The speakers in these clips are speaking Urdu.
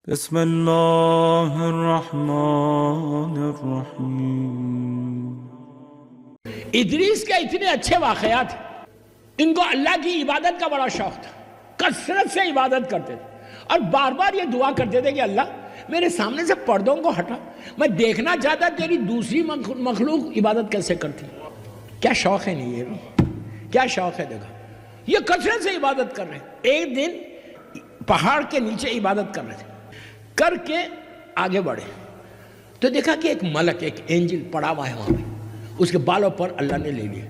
بسم اللہ الرحمن الرحیم۔ ادریس کے اتنے اچھے واقعات ہیں، ان کو اللہ کی عبادت کا بڑا شوق تھا، کثرت سے عبادت کرتے تھے اور بار بار یہ دعا کرتے تھے کہ اللہ میرے سامنے سے پردوں کو ہٹا، میں دیکھنا چاہتا تیری دوسری مخلوق عبادت کیسے کرتی۔ کیا شوق ہے، نہیں یہ کیا شوق ہے، دیکھا یہ کثرت سے عبادت کر رہے ہیں۔ ایک دن پہاڑ کے نیچے عبادت کر رہے تھے، کر کے آگے بڑھے تو دیکھا کہ ایک ملک، ایک اینجل پڑا ہوا ہے وہاں پہ، اس کے بالوں پر اللہ نے لے لیا۔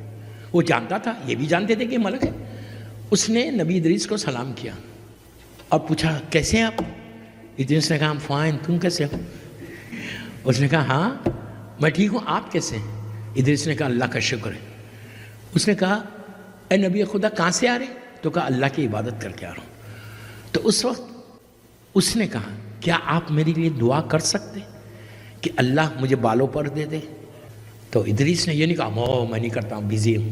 وہ جانتا تھا، یہ بھی جانتے تھے کہ ملک ہے۔ اس نے نبی ادریس کو سلام کیا اور پوچھا کیسے ہیں آپ؟ ادریس نے کہا ہم فائن، تم کیسے ہو؟ اس نے کہا ہاں میں ٹھیک ہوں، آپ کیسے ہیں؟ ادریس نے کہا اللہ کا شکر ہے۔ اس نے کہا اے نبی خدا کہاں سے آ رہے؟ تو کہا اللہ کی عبادت کر کے آ رہا ہوں۔ تو اس وقت اس نے کہا کیا آپ میرے لیے دعا کر سکتے کہ اللہ مجھے بالوں پر دے دے؟ تو ادریس نے یہ نہیں کہا میں نہیں کرتا ہوں، بیزی ہوں۔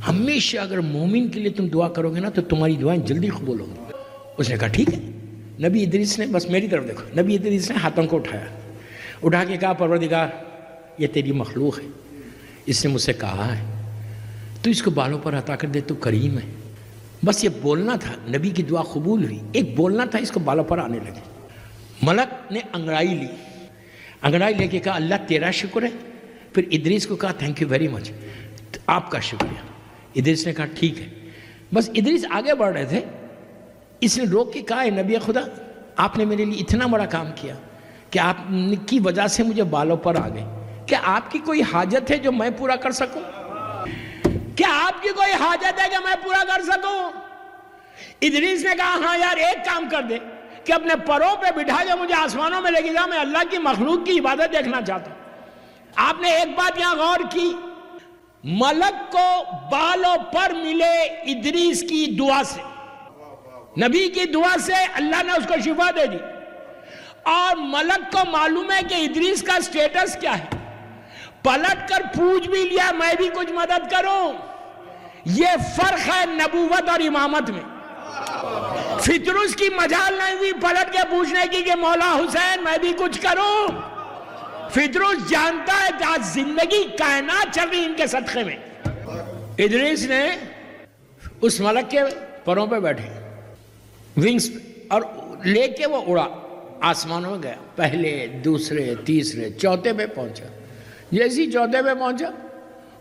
ہمیشہ اگر مومن کے لیے تم دعا کرو گے نا تو تمہاری دعائیں جلدی قبول ہوں گی۔ اس نے کہا ٹھیک ہے۔ نبی ادریس نے بس میری طرف دیکھو، نبی ادریس نے ہاتھوں کو اٹھا کے کہا پروردگار یہ تیری مخلوق ہے، اس نے مجھ سے کہا ہے تو اس کو بالوں پر عطا کر دے، تو کریم ہے۔ بس یہ بولنا تھا، نبی کی دعا قبول ہوئی، ایک بولنا تھا، اس کو بالوں پر آنے لگے۔ ملک نے انگڑائی لی، انگڑائی لے کے کہا اللہ تیرا شکر ہے۔ پھر ادریس کو کہا تھینک یو ویری مچ، آپ کا شکریہ۔ ادریس نے کہا ٹھیک ہے۔ بس ادریس آگے بڑھ رہے تھے، اس نے روک کے کہا اے نبی خدا آپ نے میرے لیے اتنا بڑا کام کیا کہ آپ کی وجہ سے مجھے بالوں پر آ گئے، کیا آپ کی کوئی حاجت ہے جو میں پورا کر سکوں؟ کیا آپ کی کوئی حاجت ہے کہ میں پورا کر سکوں؟ ادریس نے کہا ہاں یار ایک کام کر دے کہ اپنے پروں پہ بٹھا کے مجھے آسمانوں میں لے کے جا، میں اللہ کی مخلوق کی عبادت دیکھنا چاہتا ہوں۔ آپ نے ایک بات یہاں غور کی، ملک کو بالوں پر ملے ادریس کی دعا سے، نبی کی دعا سے اللہ نے اس کو شفا دے دی، اور ملک کو معلوم ہے کہ ادریس کا سٹیٹس کیا ہے، پلٹ کر پوچھ بھی لیا میں بھی کچھ مدد کروں۔ یہ فرق ہے نبوت اور امامت میں۔ فطرس کی مجال نہیں ہوئی پلٹ کے پوچھنے کی کہ مولا حسین میں بھی کچھ کروں۔ فطرس جانتا ہے کہ آج زندگی کائنات چل رہی ان کے صدقے میں۔ ادریس نے اس ملک کے پروں پہ بیٹھے، ونگز پہ، اور لے کے وہ اڑا، آسمانوں میں گیا، پہلے دوسرے تیسرے چوتھے پہ پہنچا۔ جیسے ہی چوتھے پہ پہنچا،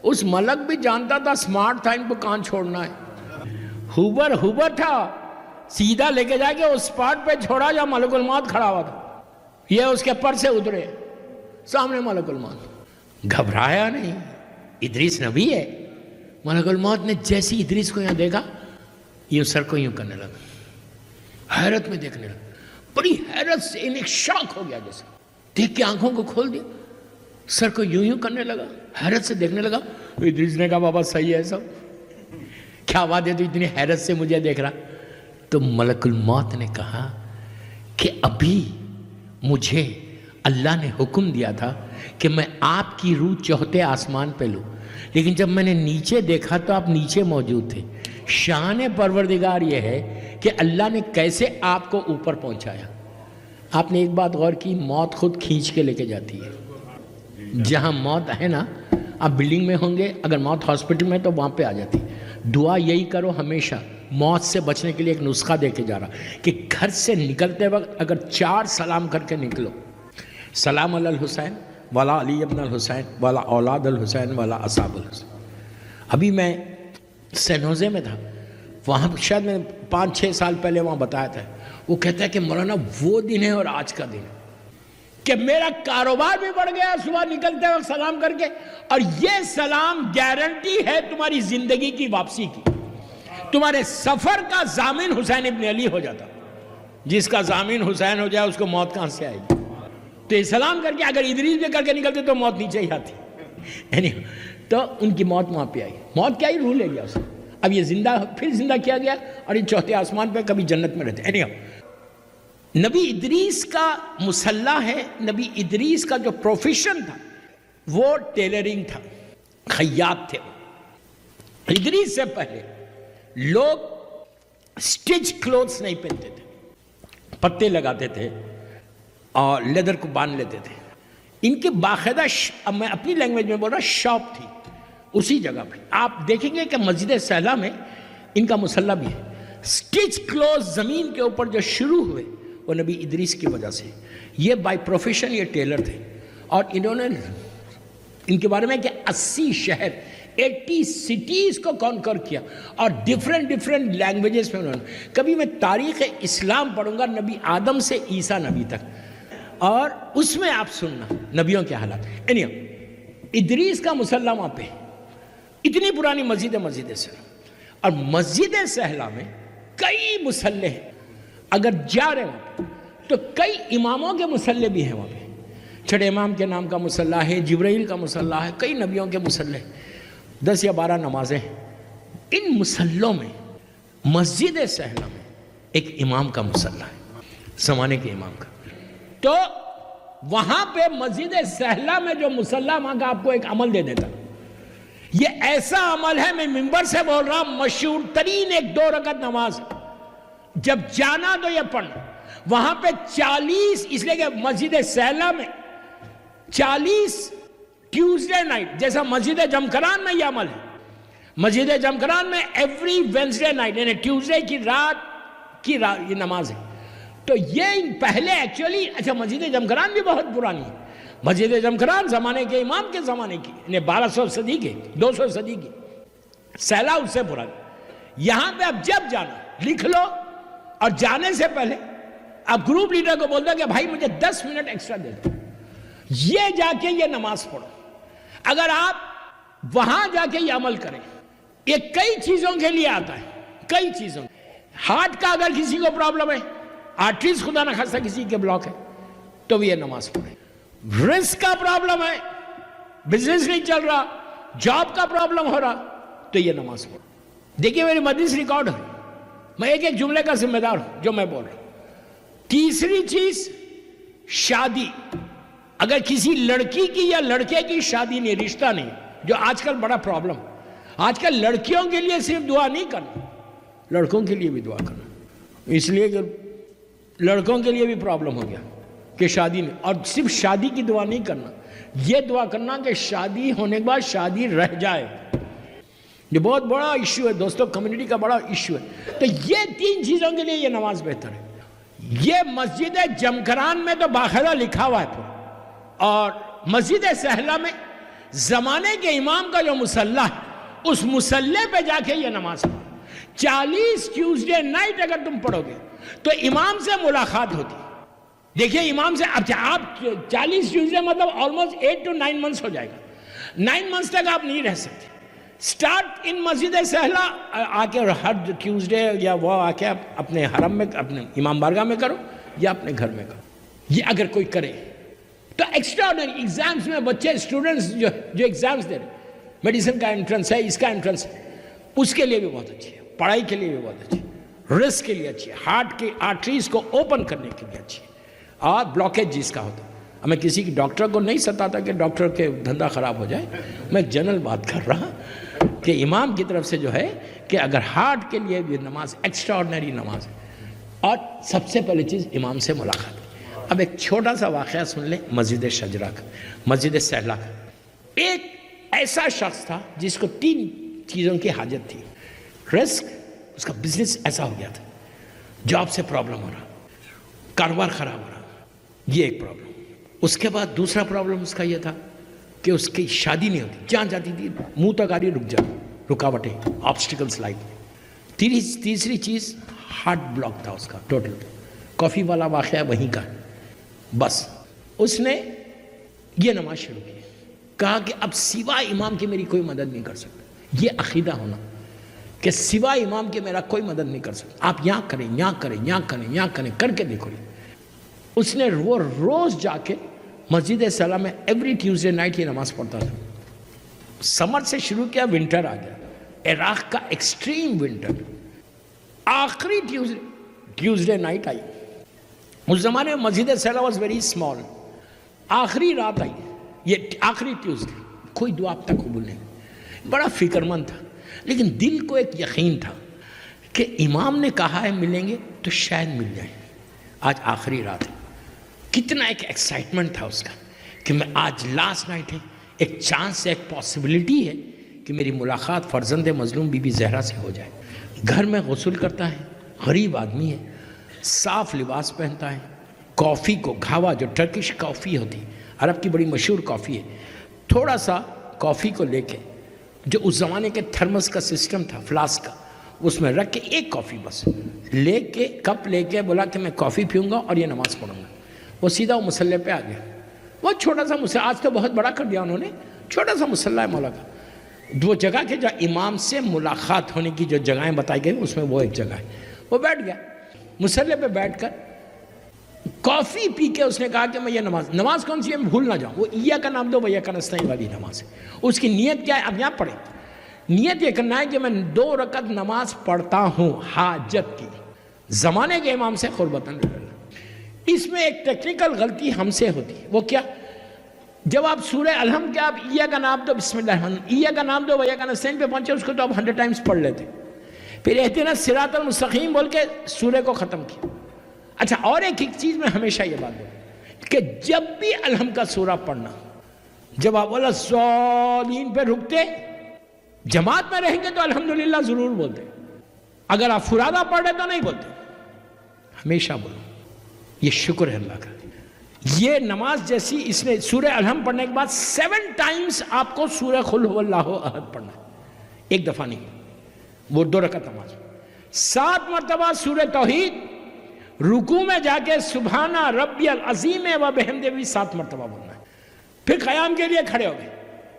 اس ملک بھی جانتا تھا، سمارٹ تھا، ان کو کہاں چھوڑنا ہے، ہوبر تھا، سیدھا لے کے جا کے اس سپاٹ پہ چھوڑا جہاں ملک الموت کھڑا ہوا تھا۔ یہ اس کے پر سے اترے، سامنے ملک الموت۔ گھبرایا نہیں، ادریس نبی ہے۔ ملک الموت نے جیسی ادریس کو یہاں دیکھا، یوں سر کو یوں کرنے لگا، حیرت میں دیکھنے لگا، بڑی حیرت سے انہیں شاک ہو گیا، جیسے دیکھ کے آنکھوں کو کھول دیا، سر کو یوں کرنے لگا، حیرت سے دیکھنے لگا۔ ادریس نے کہا بابا صحیح ہے سب، کیا بات ہے تو اتنی حیرت سے مجھے دیکھ رہا؟ تو ملک الموت نے کہا کہ ابھی مجھے اللہ نے حکم دیا تھا کہ میں آپ کی روح چوتھے آسمان پہ لوں، لیکن جب میں نے نیچے دیکھا تو آپ نیچے موجود تھے۔ شان پروردگار یہ ہے کہ اللہ نے کیسے آپ کو اوپر پہنچایا۔ آپ نے ایک بات غور کی، موت خود کھینچ کے لے کے جاتی ہے۔ جہاں موت ہے نا، آپ بلڈنگ میں ہوں گے، اگر موت ہاسپٹل میں تو وہاں پہ آ جاتی۔ دعا یہی کرو ہمیشہ، موت سے بچنے کے لیے ایک نسخہ دے کے جا رہا کہ گھر سے نکلتے وقت اگر 4 سلام کر کے نکلو، سلام علی الحسین والا علی ابن الحسین والا اولاد الحسین والا اصحاب الحسین۔ ابھی میں سین ہوزے میں تھا، وہاں شاید میں 5-6 سال پہلے وہاں بتایا تھا، وہ کہتا ہے کہ مولانا وہ دن ہے اور آج کا دن ہے کہ میرا کاروبار بھی بڑھ گیا صبح نکلتے وقت سلام کر کے، اور یہ سلام گارنٹی ہے تمہاری زندگی کی واپسی کی۔ تمہارے سفر کا ضامن حسین ابن علی ہو جاتا، جس کا ضامن حسین ہو جائے اس کو موت کہاں سے آئے گی؟ تو یہ سلام کر کے اگر ادریس بھی کر کے نکلتے تو موت نیچے ہی آتی، تو ان کی موت وہاں پہ آئی۔ موت کیا ہی روح لے گیا اسے، اب یہ زندہ پھر زندہ کیا گیا اور یہ چوتھے آسمان پہ کبھی جنت میں رہتے۔ نبی ادریس کا مسلح ہے، نبی ادریس کا جو پروفیشن تھا وہ ٹیلرنگ تھا، خیاط تھے۔ ادریس سے پہلے لوگ سٹچ کلوتھس نہیں پہنتے تھے، پتے لگاتے تھے، اور لیدر کو باندھ لیتے تھے. ان کے باقاعدہ اب میں اپنی لینگویج میں بول رہا شاپ تھی اسی جگہ پہ. آپ دیکھیں گے کہ مسجد سہلا میں ان کا مصلی بھی ہے. سٹچ کلوز زمین کے اوپر جو شروع ہوئے وہ نبی ادریس کی وجہ سے. یہ بائی پروفیشن یہ ٹیلر تھے اور انہوں نے ان کے بارے میں کہ 80 شہر 80 سٹیز کو کانکر کیا اور ڈیفرنٹ لینگویجز میں انہوں نے. کبھی میں تاریخ اسلام پڑھوں گا نبی آدم سے عیسیٰ نبی تک اور اس میں آپ سننا نبیوں کے حالات. ادریس کا مصلی وہاں پہ اتنی پرانی مسجد سہلا اور مسجد سہلا میں کئی مصلی ہیں. اگر جا رہے ہوں تو کئی اماموں کے مصلی بھی ہیں وہاں پہ. چھٹے امام کے نام کا مصلی ہے, جبرائیل کا مصلی ہے, کئی نبیوں کے مصلی, 10 یا 12 نمازیں. ان مصلوں میں مسجد سہلا میں ایک امام کا مصلی ہے, زمانے کے امام کا. تو وہاں پہ مسجد سہلا میں جو مصلی وہاں کا آپ کو ایک عمل دے دیتا. یہ ایسا عمل ہے, میں منبر سے بول رہا ہوں, مشہور ترین 2 رکعت نماز. جب جانا تو یہ پڑھنا. وہاں پہ 40 اس لیے کہ مسجد سہلا میں 40 ٹیوزڈے نائٹ, جیسا مسجد جمکران میں یہ عمل ہے. مسجد جمکران میں ایوری وینسڈے نائٹ یعنی ٹیوزڈے کی رات یہ نماز ہے. تو یہ پہلے ایکچولی اچھا مسجد جمکران بھی بہت پرانی ہے. مسجد جمکران زمانے کے امام کے زمانے کی, یعنی 1200 صدی کے 200 صدی کی. سہلا اس سے پرانی. یہاں پہ اب جب جانا لکھ لو اور جانے سے پہلے آپ گروپ لیڈر کو بول دو کہ بھائی مجھے 10 منٹ ایکسٹرا دے دو, یہ جا کے یہ نماز پڑھو. اگر آپ وہاں جا کے یہ عمل کریں, یہ کئی چیزوں کے لیے آتا ہے, کئی چیزوں. ہارٹ کا اگر کسی کو پرابلم ہے, آرٹریز خدا نہ خواستہ کسی کے بلاک ہے, تو بھی یہ نماز پڑھے. رسک کا پرابلم ہے, بزنس نہیں چل رہا, جاب کا پرابلم ہو رہا, تو یہ نماز پڑھو. دیکھیے میری مجلس ریکارڈ ہے, میں ایک جملے کا ذمہ دار ہوں جو میں بول رہا ہوں. تیسری چیز شادی. اگر کسی لڑکی کی یا لڑکے کی شادی نہیں, رشتہ نہیں, جو آج کل بڑا پرابلم. آج کل لڑکیوں کے لیے صرف دعا نہیں کرنا, لڑکوں کے لیے بھی دعا کرنا. اس لیے کہ لڑکوں کے لیے بھی پرابلم ہو گیا کہ شادی نہیں, اور صرف شادی کی دعا نہیں کرنا, یہ دعا کرنا کہ شادی ہونے کے بعد شادی رہ جائے. یہ بہت بڑا ایشو ہے دوستوں, کمیونٹی کا بڑا ایشو ہے. تو یہ 3 چیزوں کے لیے یہ نماز بہتر ہے. یہ مسجد جمکران میں تو باقاعدہ لکھا ہوا ہے, اور مسجد سہلا میں زمانے کے امام کا جو مصلی ہے اس مصلی پہ جا کے یہ نماز پڑھو. 40 ٹیوزڈے نائٹ اگر تم پڑھو گے تو امام سے ملاقات ہوتی. دیکھیے امام سے اب آپ 40 ٹیوزڈے مطلب آلموسٹ 8 to 9 منتھس ہو جائے گا. 9 منتھس تک آپ نہیں رہ سکتے. سٹارٹ ان مسجد سہلا آ کے ہر ٹیوزڈے یا وہ آ کے اپنے حرم میں اپنے امام بارگاہ میں کرو یا اپنے گھر میں کرو. یہ اگر کوئی کرے تو ایکسٹرا آرڈنری ایگزامس میں بچے اسٹوڈنٹس جو ایگزامس دے رہے, میڈیسن کا انٹرنس ہے, اس کا انٹرنس ہے, اس کے لیے بھی بہت اچھی ہے, پڑھائی کے لیے بھی بہت اچھی ہے, رسک کے لیے اچھی ہے, ہارٹ کی آرٹریز کو اوپن کرنے کے لیے اچھی ہے, اور بلاکیج جس کا ہوتا ہے. میں کسی کی ڈاکٹر کو نہیں ستاتا کہ ڈاکٹر کے دھندا خراب ہو جائے, میں جنرل بات کر رہا کہ امام کی طرف سے جو ہے کہ اگر ہارٹ کے لیے بھی نماز ایکسٹرا آرڈنری نماز ہے. اور سب سے پہلی چیز امام سے ملاقات. اب ایک چھوٹا سا واقعہ سن لیں مسجد شجرہ کا, مسجد سہلا کا. ایک ایسا شخص تھا جس کو 3 چیزوں کی حاجت تھی. رسک, اس کا بزنس ایسا ہو گیا تھا, جاب سے پرابلم ہو رہا, کاروبار خراب ہو رہا, یہ ایک پرابلم. اس کے بعد دوسرا پرابلم اس کا یہ تھا کہ اس کی شادی نہیں ہوتی, جہاں جاتی تھی منہ تک آ رہی رک جاتی, رکاوٹیں, آبسٹیکلس لائف. تیسری چیز ہارٹ بلاک تھا اس کا ٹوٹل. کافی والا واقعہ وہیں کا. بس اس نے یہ نماز شروع کی, کہا کہ اب سوائے امام کے میری کوئی مدد نہیں کر سکتا. یہ عقیدہ ہونا کہ سوائے امام کے میرا کوئی مدد نہیں کر سکتا, آپ یہاں کریں, یہاں کریں, یہاں کریں, یہاں کریں, کر کے دیکھو. اس نے وہ روز جا کے مسجد سہلا میں ایوری ٹیوزڈے نائٹ یہ نماز پڑھتا تھا. سمر سے شروع کیا, ونٹر آ گیا, عراق کا ایکسٹریم ونٹر. آخری ٹیوزڈے نائٹ آئی. اس زمانے میں مسجد سہلا واز ویری اسمال. آخری رات آئی, یہ آخری ٹیوزڈے, کوئی دعا اب تک قبول نہیں. بڑا فکر مند تھا, لیکن دل کو ایک یقین تھا کہ امام نے کہا ہے ملیں گے تو شاید مل جائیں. آج آخری رات ہے. کتنا ایک ایکسائٹمنٹ تھا اس کا کہ میں آج لاسٹ نائٹ ہے, ایک چانس ہے, ایک پاسبلٹی ہے کہ میری ملاقات فرزند مظلوم بی بی زہرا سے ہو جائے. گھر میں غسل کرتا ہے, غریب آدمی ہے, صاف لباس پہنتا ہے, کافی کو گھاوا, جو ٹرکش کافی ہوتی, عرب کی بڑی مشہور کافی ہے, تھوڑا سا کافی کو لے کے, جو اس زمانے کے تھرمس کا سسٹم تھا, فلاسک کا, اس میں رکھ کے ایک کافی بس لے کے, کپ لے کے بولا کہ میں کافی پیوں گا اور یہ نماز پڑھوں گا. وہ سیدھا وہ مصلی پہ آ گیا. وہ چھوٹا سا مصلی, آج تو بہت بڑا کر دیا انہوں نے, چھوٹا سا مصلی ہے مولا کا. وہ جگہ کے جہاں امام سے ملاقات ہونے کی جو جگہیں بتائی گئی اس میں وہ ایک جگہ ہے. وہ بیٹھ گیا مصلی پہ, بیٹھ کر کافی پی کے اس نے کہا کہ میں یہ نماز کون سی ہے, میں بھول نہ جاؤں. وہ ایاک نعبد و ایاک نستعین والی نماز ہے. اس کی نیت کیا ہے, اب یہاں پڑھیں. نیت یہ کرنا ہے کہ میں 2 رکعت نماز پڑھتا ہوں حاجت کی, زمانے کے امام سے قربتاً. اس میں ایک ٹیکنیکل غلطی ہم سے ہوتی ہے. وہ کیا, جب آپ سورہ الحمد کے آپ ایاک نعبد بسم اللہ الرحمن ایاک نعبد و ایاک نستعین پہ پہنچے, اس کو تو آپ 100 ٹائمز پڑھ لیتے, پھر اہدنا الصراط المستقیم بول کے سورہ کو ختم کیا. اچھا, اور ایک چیز میں ہمیشہ یہ بات بولوں کہ جب بھی الحمد کا سورہ پڑھنا, جب آپ والضالین پہ رکتے, جماعت میں رہیں گے تو الحمدللہ ضرور بولتے, اگر آپ فرادہ پڑھ رہے تو نہیں بولتے. ہمیشہ بولو یہ شکر ہے اللہ کا. یہ نماز جیسی, اس نے سورہ الحمد پڑھنے کے بعد 7 ٹائمز آپ کو سورہ قل هو اللہ احد پڑھنا ہے, ایک دفعہ نہیں, وہ 2 رکعت نماز. 7 مرتبہ سورہ توحید, رکوع میں جا کے سبحان ربی العظیم و بحمدہ بھی 7 مرتبہ بولنا ہے. پھر قیام کے لیے کھڑے ہو گئے,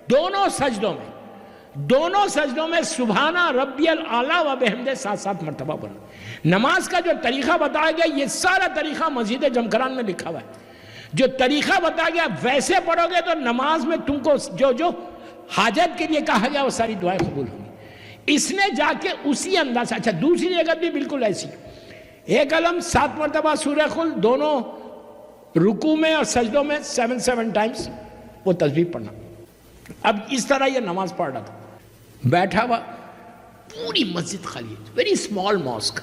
دونوں سجدوں میں سبحان ربی الاعلی و بحمدہ 7 مرتبہ بولنا. نماز کا جو طریقہ بتایا گیا, یہ سارا طریقہ مسجد جمکران میں لکھا ہوا ہے. جو طریقہ بتایا گیا ویسے پڑھو گے تو نماز میں تم کو جو حاجت کے لیے کہا گیا وہ ساری دعائیں قبول ہوں گی. اس نے جا کے اسی انداز سے, اچھا دوسری جگہ بھی بالکل ایسی, ایک علم 7 مرتبہ سورہ قل, دونوں رکوع میں اور سجدوں میں 7 ٹائمز وہ تسبیح پڑھنا. اب اس طرح یہ نماز پڑھ رہا تھا, بیٹھا ہوا, پوری مسجد خالی ہے, ویری اسمال ماسک,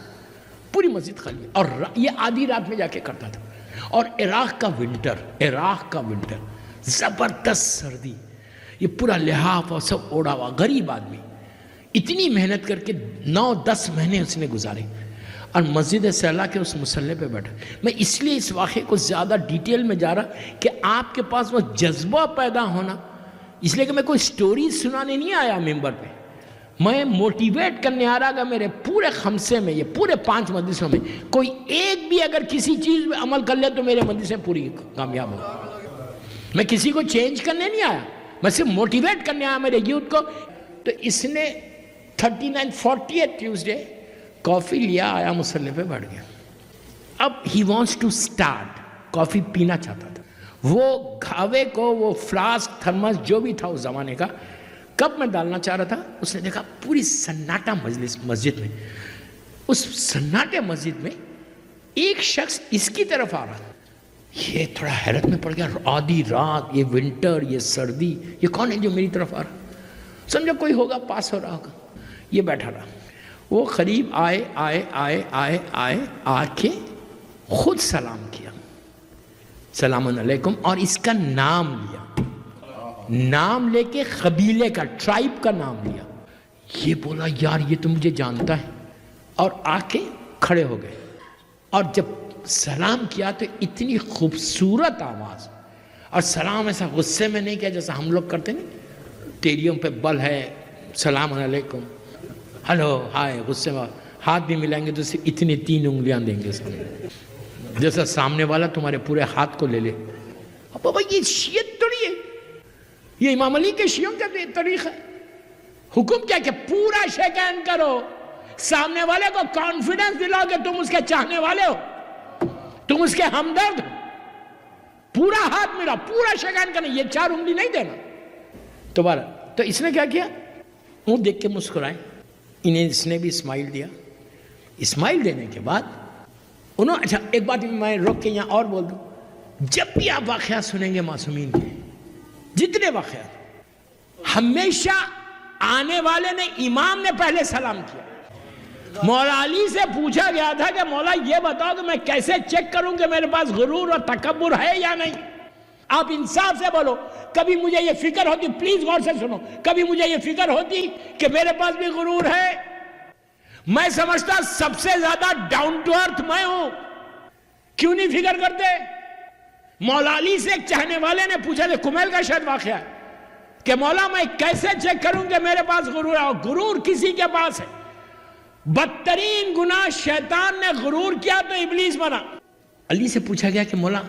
پوری مسجد خالی ہے, اور یہ آدھی رات میں جا کے کرتا تھا. اور عراق کا ونٹر, زبردست سردی, یہ پورا لحاف اور سب اوڑا ہوا, غریب آدمی, اتنی محنت کر کے 9-10 مہینے اس نے گزارے, اور مسجد سیلا کے اس مصلی پہ بیٹھا. میں اس لیے اس واقعے کو زیادہ ڈیٹیل میں جا رہا کہ آپ کے پاس وہ جذبہ پیدا ہونا, اس لیے کہ میں کوئی سٹوری سنانے نہیں آیا ممبر پہ, میں موٹیویٹ کرنے آ رہا کہ میرے پورے خمسے میں, یہ پورے 5 مجلسوں میں کوئی ایک بھی اگر کسی چیز میں عمل کر لے تو میرے مجلسیں پوری کامیاب ہو. میں کسی کو چینج کرنے نہیں آیا, میں صرف موٹیویٹ کرنے آیا میرے یوتھ کو. تو اس نے 39-40 ٹیوزڈے کافی لیا, آیا مصلی پہ بیٹھ گیا. اب ہی وانٹس ٹو سٹارٹ, کافی پینا چاہتا تھا. وہ گھاوے کو, وہ فلاسک, تھرمس جو بھی تھا اس زمانے کا, کب میں ڈالنا چاہ رہا تھا. اس نے دیکھا پوری سناٹا مسجد میں, اس سناٹے مسجد میں ایک شخص اس کی طرف آ رہا. یہ تھوڑا حیرت میں پڑ گیا, آدھی رات, یہ ونٹر, یہ سردی, یہ کون ہے جو میری طرف آ رہا. سمجھا کوئی ہوگا, پاس ہو رہا ہوگا. یہ بیٹھا رہا. وہ قریب آئے آ کے خود سلام کیا, سلام علیکم, اور اس کا نام لیا, نام لے کے قبیلے کا, ٹرائب کا نام لیا. یہ بولا یار یہ تو مجھے جانتا ہے, اور آ کے کھڑے ہو گئے. اور جب سلام کیا تو اتنی خوبصورت آواز, اور سلام ایسا غصے میں نہیں کیا جیسا ہم لوگ کرتے نہیں, ٹیلیوں پہ بل ہے, سلام علیکم, ہلو, ہائے, غصے میں ہاتھ بھی ملائیں گے تو صرف اتنی 3 انگلیاں دیں گے سامنے, جیسا سامنے والا تمہارے پورے ہاتھ کو لے لے. اب بابا یہ شیعت توڑی ہے, یہ امام علی کے شیعوں کا طریقہ ہے. حکم کیا کہ پورا شیک ہینڈ کرو, سامنے والے کو کانفیڈنس دلاؤ کہ تم اس کے چاہنے والے ہو, تم اس کے ہمدرد ہو. پورا ہاتھ ملا, پورا شیک ہینڈ کرنا, یہ 4 انگلی نہیں دینا دوبارہ. تو اس نے کیا کیا, وہ دیکھ کے مسکرائے, انہیں اس نے بھی اسمائل دیا. اسمائل دینے کے بعد انہوں, اچھا ایک بات میں روک کے یہاں اور بول دوں, جب بھی آپ واقعات سنیں گے معصومین کے, جتنے واقعات, ہمیشہ آنے والے نے, امام نے پہلے سلام کیا, مولا علی سے پوچھا گیا تھا کہ مولا یہ بتاؤ کہ میں کیسے چیک کروں کہ میرے پاس غرور اور تکبر ہے یا نہیں؟ آپ انصاف سے بولو. کبھی مجھے یہ فکر ہوتی، پلیز غور سے سنو، کبھی مجھے یہ فکر ہوتی کہ میرے پاس بھی غرور ہے؟ میں سمجھتا سب سے زیادہ ڈاؤن ٹو ارتھ میں ہوں. کیوں نہیں فکر کرتے؟ مولا علی سے ایک چاہنے والے نے پوچھا تھا، کمیل کا شاید واقعہ ہے، کہ مولا میں کیسے چیک کروں کہ میرے پاس غرور ہے؟ اور غرور کسی کے پاس ہے. بدترین گناہ شیطان نے غرور کیا تو ابلیس بنا. علی سے پوچھا گیا کہ مولا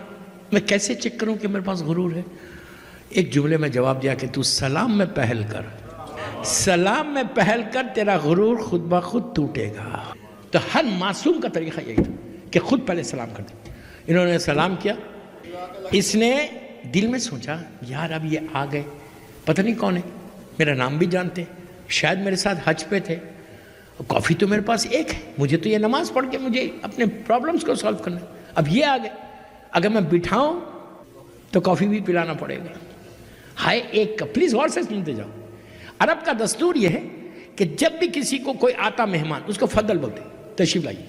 میں کیسے چیک کروں کہ میرے پاس غرور ہے؟ ایک جملے میں جواب دیا کہ تو سلام میں پہل کر، سلام میں پہل کر، تیرا غرور خود بخود ٹوٹے گا. تو ہر معصوم کا طریقہ یہی تھا کہ خود پہلے سلام کر دے. انہوں نے سلام کیا. اس نے دل میں سوچا یار اب یہ آ گئے، پتہ نہیں کون ہے، میرا نام بھی جانتے، شاید میرے ساتھ حج پہ تھے، کافی تو میرے پاس ایک ہے، مجھے تو یہ نماز پڑھ کے مجھے اپنے پرابلمز کو سالو کرنا ہے. اب یہ آ گئے، اگر میں بٹھاؤں تو کافی بھی پلانا پڑے گا. ہائے ایک کپ، پلیز غور سے سنتے جاؤ. عرب کا دستور یہ ہے کہ جب بھی کسی کو کوئی آتا مہمان، اس کو فضل بولتے، تشریف لائیے.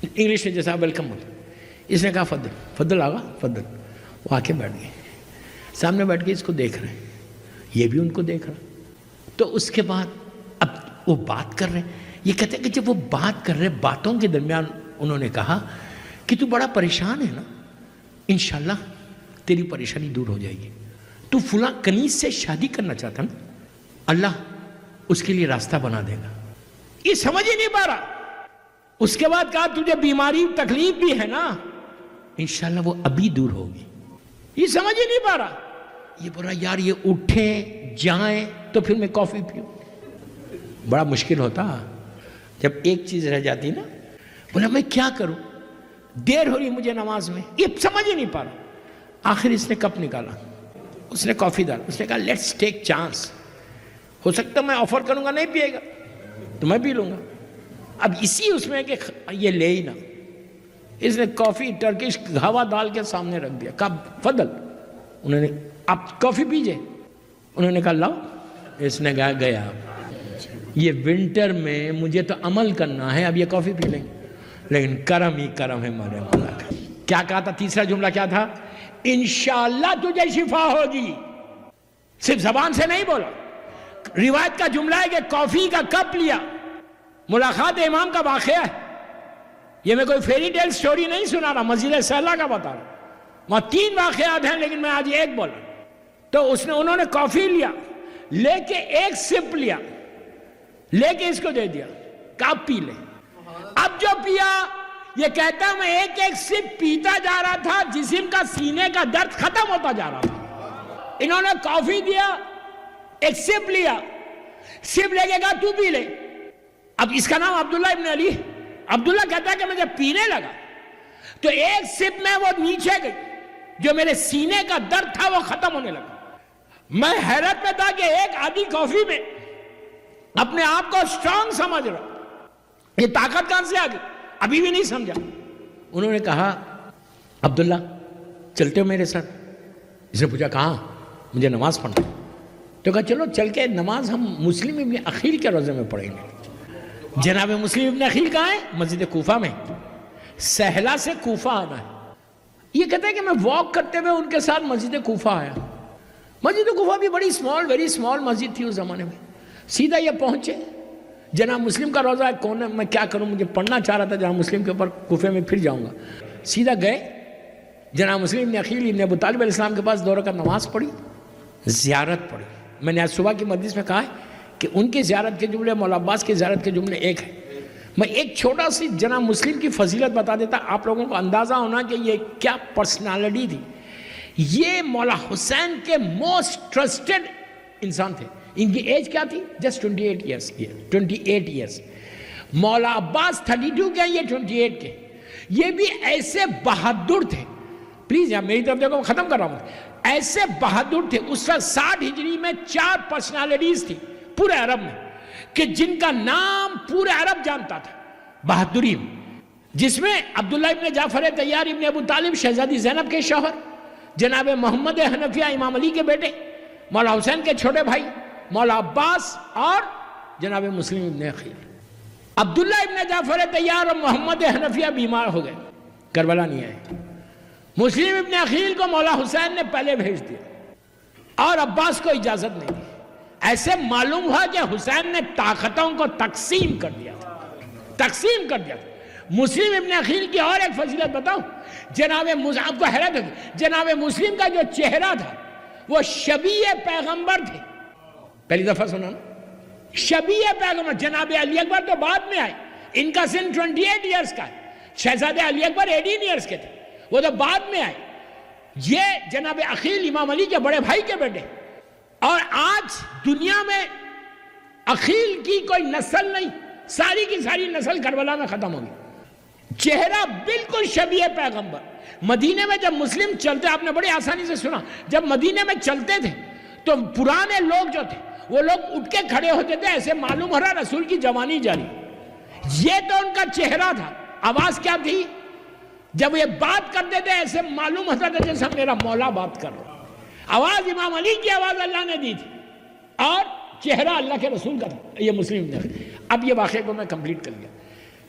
انگلش میں جیسا ویلکم بولتے. اس نے کہا فضل، فضل آگا، فضل. وہ آ کے بیٹھ گئے، سامنے بیٹھ کے اس کو دیکھ رہے ہیں، یہ بھی ان کو دیکھ رہا. تو اس کے بعد اب وہ بات کر رہے ہیں. یہ کہتے ہیں کہ جب وہ بات کر رہے، باتوں کے درمیان انہوں نے کہا کہ تو بڑا پریشان ہے نا، انشاءاللہ تیری پریشانی دور ہو جائے گی. تو فلاں کنیز سے شادی کرنا چاہتا نا، اللہ اس کے لیے راستہ بنا دے گا. یہ سمجھ ہی نہیں پا رہا. اس کے بعد کہا تجھے بیماری تکلیف بھی ہے نا، انشاءاللہ وہ ابھی دور ہوگی. یہ سمجھ ہی نہیں پا رہا. یہ بولا یار یہ اٹھیں جائیں تو پھر میں کافی پیوں. بڑا مشکل ہوتا جب ایک چیز رہ جاتی نا. بولا میں کیا کروں، دیر ہو رہی مجھے نماز میں. یہ سمجھ ہی نہیں پا رہا. آخر اس نے کپ نکالا، اس نے کافی ڈالا. اس نے کہا لیٹس ٹیک چانس، ہو سکتا میں آفر کروں گا نہیں پیے گا تو میں پی لوں گا. اب اسی اس میں کہ یہ لے ہی نہ. اس نے کافی ٹرکش گھاوا ڈال کے سامنے رکھ دیا. کہا فضل، انہوں نے آپ کافی پیجئے. انہوں نے کہا لاؤ. اس نے کہا گیا، یہ ونٹر میں مجھے تو عمل کرنا ہے، اب یہ کافی پی لیں گے. لیکن کرم ہی کرم ہے ہمارے مولا کا. کیا کہا تھا؟ تیسرا جملہ کیا تھا؟ انشاءاللہ تجھے شفا ہوگی. صرف زبان سے نہیں بولا. روایت کا جملہ ہے کہ کافی کا کپ لیا. ملاقات امام کا واقعہ ہے. یہ میں کوئی فیری ٹیل سٹوری نہیں سنا رہا، مسجد سہلہ کا بتا رہا. وہاں 3 واقعات ہیں لیکن میں آج ایک بولا. تو انہوں نے کافی لیا، لے کے ایک سپ لیا، لے کے اس کو دے دیا کہ آپ پی لیں. اب جو پیا، یہ کہتا ہے میں ایک ایک سپ پیتا جا رہا تھا، جسم کا سینے کا درد ختم ہوتا جا رہا تھا. انہوں نے کافی دیا، ایک سپ لیا، سپ لے کے کہا تو پی لے. اب اس کا نام عبداللہ ابن علی. عبداللہ کہتا ہے کہ میں جب پینے لگا تو ایک سپ میں وہ نیچے گئی، جو میرے سینے کا درد تھا وہ ختم ہونے لگا. میں حیرت میں تھا کہ ایک آدھی کافی میں اپنے آپ کو سٹرونگ سمجھ رہا، یہ طاقت کہاں سے آ گئی؟ ابھی بھی نہیں سمجھا. انہوں نے کہا عبداللہ چلتے ہو میرے ساتھ؟ اس نے پوچھا کہاں؟ مجھے نماز پڑھنا. تو کہا چلو چل کے نماز ہم مسلم ابن عقیل کے روزے میں پڑھیں گے. جناب مسلم ابن عقیل کہاں ہے؟ مسجد کوفہ میں. سہلا سے کوفہ آنا ہے. یہ کہتا ہے کہ میں واک کرتے ہوئے ان کے ساتھ مسجد کوفہ آیا. مسجد کوفہ بھی بڑی اسمال، ویری اسمال مسجد تھی اس زمانے میں. سیدھا یہ پہنچے، جناب مسلم کا روزہ ہے، کون ہے، میں کیا کروں، مجھے پڑھنا چاہ رہا تھا جناب مسلم کے اوپر، کوفے میں پھر جاؤں گا. سیدھا گئے، جناب مسلم ابن عقیل ابن ابو طالب علیہ السلام کے پاس 2 رکعت نماز پڑھی، زیارت پڑھی. میں نے آج صبح کی مجلس میں کہا ہے کہ ان کی زیارت کے جملے، مولا عباس کی زیارت کے جملے ایک ہے. میں ایک چھوٹا سی جناب مسلم کی فضیلت بتا دیتا، آپ لوگوں کو اندازہ ہونا کہ یہ کیا پرسنالٹی تھی. یہ مولا حسین کے موسٹ ٹرسٹڈ انسان تھے. ان کی ایج کیا تھی؟ جسٹ 28 ایئرس کی. 28 ایئرس. مولا عباس 32 کے، یہ 28 کے. یہ بھی ایسے بہادر تھے، پلیز یہاں میری طرف دیکھو، ختم کر رہا ہوں. ایسے بہادر تھے. اس وقت 60 ہجری میں 4 پرسنالٹیز تھی پورے عرب میں کہ جن کا نام پورے عرب جانتا تھا بہادری میں، جس میں عبداللہ ابن جعفر طیار ابن ابو طالب شہزادی زینب کے شوہر، جناب محمد حنفیہ امام علی کے بیٹے، مولا حسین کے چھوٹے بھائی مولا عباس، اور جناب مسلم ابن عقیل. عبداللہ ابن جعفر طیار اور محمد حنفیہ بیمار ہو گئے، کربلا نہیں آئے۔ مسلم ابن عقیل کو مولا حسین نے پہلے بھیج دیا اور عباس کو اجازت نہیں دی۔ ایسے معلوم ہوا کہ حسین نے طاقتوں کو تقسیم کر دیا تھا، تقسیم کر دیا تھا۔ مسلم ابن عقیل کی اور ایک فضیلت بتاؤں، جناب آپ کو حیرت ہوگی، جناب مسلم کا جو چہرہ تھا وہ شبیہ پیغمبر تھے۔ پہلی دفعہ سنا نا، شبیہ پیغمبر۔ جناب علی اکبر تو بعد میں آئے، ان کا سن 28 ایئرز کا ہے، شہزادے علی اکبر 18 ایئرز کے تھے، وہ تو بعد میں آئے۔ یہ جناب عقیل امام علی کے بڑے بھائی کے بیٹے، اور آج دنیا میں عقیل کی کوئی نسل نہیں، ساری کی ساری نسل کربلا میں ختم ہوگی۔ چہرہ بالکل شبیہ پیغمبر۔ مدینے میں جب مسلم چلتے، آپ نے بڑی آسانی سے سنا، جب مدینے میں چلتے تھے تو پرانے لوگ جو تھے وہ لوگ اٹھ کے کھڑے ہوتے تھے، ایسے معلوم ہو رہا رسول کی جوانی جاری۔ یہ تو ان کا چہرہ تھا۔ آواز کیا تھی؟ جب یہ بات کرتے تھے ایسے معلوم ہوتا تھا جیسے میرا مولا بات کر رہا۔ آواز امام علی کی آواز اللہ نے دی تھی، اور چہرہ اللہ کے رسول کا تھا۔ یہ مسلم نے۔ اب یہ واقعے کو میں کمپلیٹ کر لیا۔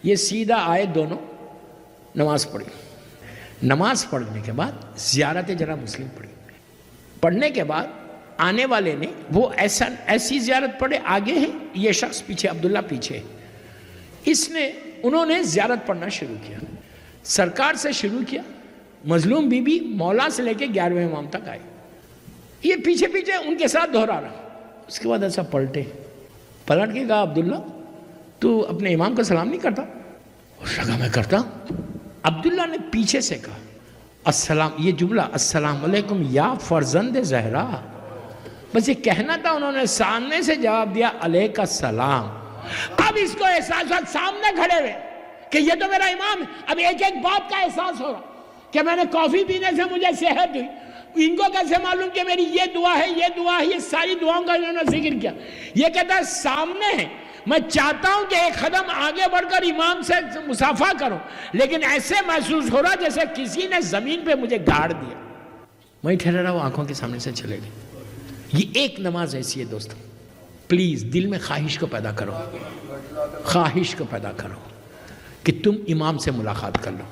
یہ سیدھا آئے دونوں، نماز پڑھی۔ نماز پڑھنے کے بعد زیارت جناب مسلم پڑھی۔ پڑھنے کے بعد آنے والے نے وہ ایسی زیارت پڑھے، آگے ہیں یہ شخص، پیچھے عبداللہ پیچھے۔ انہوں نے زیارت پڑھنا شروع کیا، سرکار سے شروع کیا، مظلوم بی بی مولا سے لے کے 11ویں امام تک آئے۔ یہ پیچھے پیچھے ان کے ساتھ دہرا رہا۔ اس کے بعد ایسا پلٹ کے کہا، عبداللہ تو اپنے امام کا سلام نہیں کرتا؟ اس نے کہا میں کرتا ہوں۔ عبداللہ نے پیچھے سے کہا السلام، یہ جملہ السلام علیکم یا فرزند زہرا، بس یہ کہنا تھا، انہوں نے سامنے سے جواب دیا علیک السلام۔ اب اس کو احساس ہوا سامنے کھڑے ہوئے کہ یہ تو میرا امام ہے۔ اب ایک ایک بات کا احساس ہو رہا کہ میں نے کافی پینے سے مجھے صحت ہوئی، ان کو کیسے معلوم کہ میری یہ دعا ہے، یہ دعا ہے، یہ ساری دعاؤں کا انہوں نے ذکر کیا۔ یہ کہتا ہے سامنے ہے، میں چاہتا ہوں کہ ایک قدم آگے بڑھ کر امام سے مصافحہ کروں، لیکن ایسے محسوس ہو رہا جیسے کسی نے زمین پہ مجھے گاڑ دیا۔ میں ٹھہرا رہا، وہ آنکھوں کے سامنے سے چلے گئے۔ یہ ایک نماز ایسی ہے دوستو، پلیز دل میں خواہش کو پیدا کرو، خواہش کو پیدا کرو کہ تم امام سے ملاقات کر لو۔